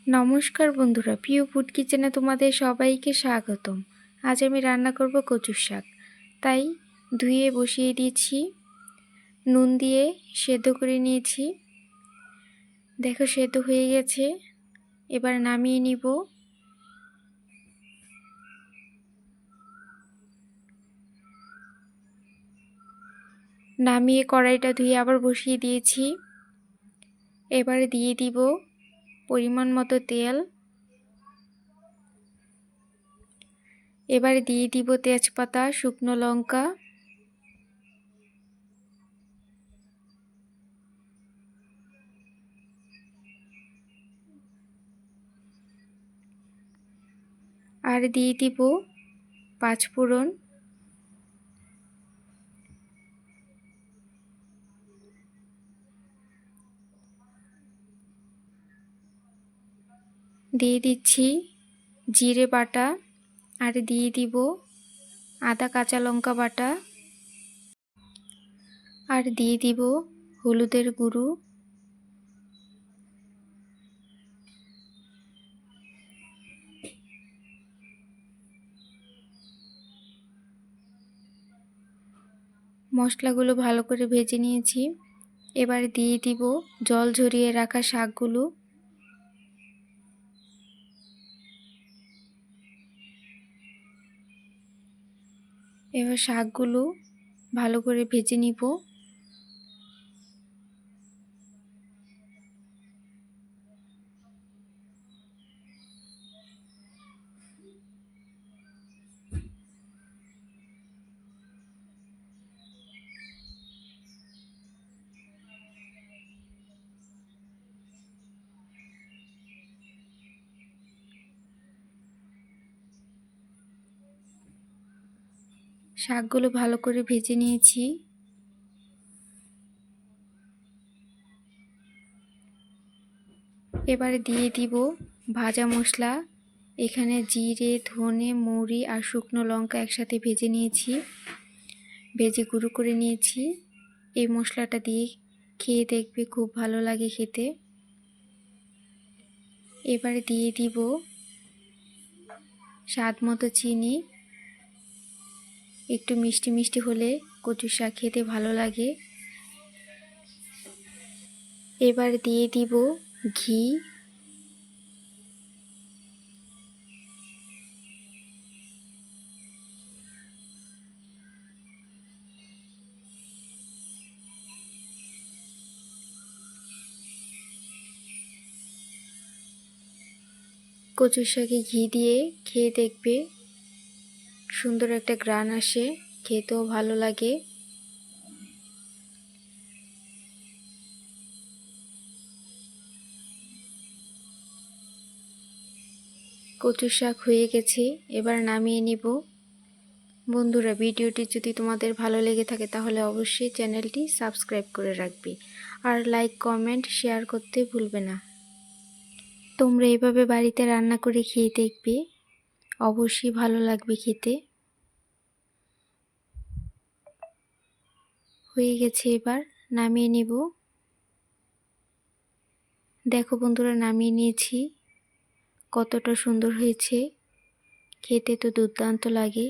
নমস্কার বন্ধুরা, প্রিয় ফুড কিচেনে তোমাদের সবাইকে স্বাগতম। আজ আমি রান্না করব কচুর শাক। তাই ধুয়ে বসিয়ে দিয়েছি, নুন দিয়ে সেদ্ধ করে নিয়েছি। দেখো সেদ্ধ হয়ে গেছে, এবার নামিয়ে নিব। নামিয়ে কড়াইটা ধুয়ে আবার বসিয়ে দিয়েছি। এবারে দিয়ে দিব পরিমাণ মতো তেল। এবারে দিয়ে দিব তেজপাতা, শুকনো লঙ্কা, আর দিয়ে দিব পাঁচফোড়ন। দিয়ে দিচ্ছি জিরে বাটা, আর দিয়ে দিব আদা কাঁচা লঙ্কা বাটা, আর দিয়ে দিব হলুদের গুঁড়ো, মশলাগুলো ভালো করে ভেজে নিয়েছি। এবার দিয়ে দিব জল ঝরিয়ে রাখা শাকগুলো। এবার শাকগুলো ভালো করে ভেজে নিব। শাকগুলো ভালো করে ভেজে নিয়েছি। এবারে দিয়ে দিব ভাজা মশলা। এখানে জিরে, ধনে, মৌরি আর শুকনো লঙ্কা একসাথে ভেজে নিয়েছি, ভেজে গুঁড়ো করে নিয়েছি। এই মশলাটা দিয়ে খেয়ে দেখবে, খুব ভালো লাগে খেতে। এবারে দিয়ে দিব স্বাদ মতো চিনি। একটু মিষ্টি মিষ্টি হলে কচুর শাক খেতে ভালো লাগে। এবার দিয়ে দিব ঘি। কচুর শাকে ঘি দিয়ে খেয়ে দেখবে, সুন্দর একটা ঘ্রাণ আসে, খেতেও ভালো লাগে। কচুর শাক হয়ে গেছে, এবার নামিয়ে নিব। বন্ধুরা, ভিডিওটি যদি তোমাদের ভালো লেগে থাকে তাহলে অবশ্যই চ্যানেলটি সাবস্ক্রাইব করে রাখবে, আর লাইক, কমেন্ট, শেয়ার করতে ভুলবে না। তোমরা এভাবে বাড়িতে রান্না করে খেয়ে দেখবে, অবশ্যই ভালো লাগবে খেতে। হয়ে গেছে, এবার নামিয়ে নিব। দেখো বন্ধুরা, নামিয়ে নিয়েছি, কতটা সুন্দর হয়েছে, খেতে তো দুর্দান্ত লাগে।